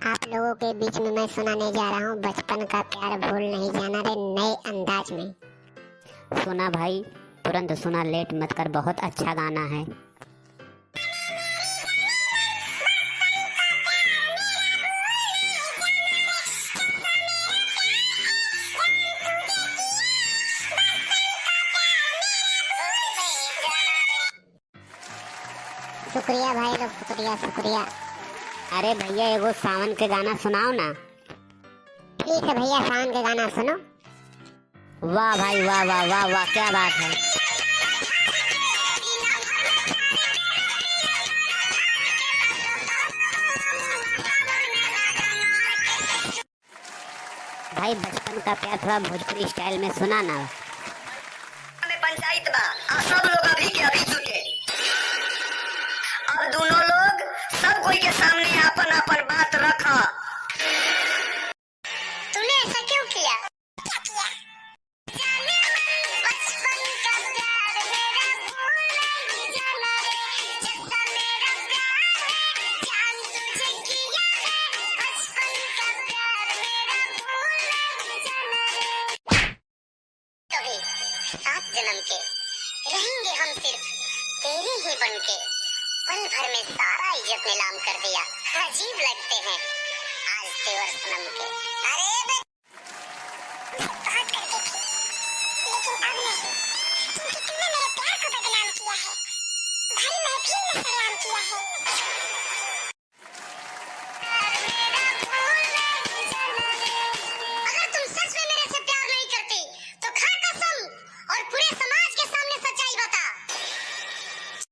आप लोगों के बीच में मैं सुनाने जा रहा हूँ बचपन का प्यार भूल नहीं जाना रे नए अंदाज में। सुना भाई, तुरंत सुना, लेट मत कर, बहुत अच्छा गाना है। शुक्रिया भाई लोग, शुक्रिया शुक्रिया। अरे भैया, एगो सावन के गाना सुनाओ ना। ठीक है भैया, सावन के गाना सुनो। वाह भाई, वाह वाह वाह वाह, क्या बात है। भाई बचपन का प्यार थोड़ा भोजपुरी स्टाइल में सुना ना। में पंचायत बा आ सब लोग अभी के अभी जुटे। अब दोनों लोग सब कोई के सामने अपन अपन बात रखा। तूने ऐसा क्यों किया? सात जन्म के रहेंगे हम सिर्फ तेरे ही बनके। पल भर में सारा इज्जत नीलाम कर दिया। अजीब लगते हैं आज तेवर सनम के। अरे बहुत करती थी, लेकिन अब नहीं, क्योंकि तुमने मेरे प्यार को बदनाम किया है। भाई मैं भी सलाम किया है।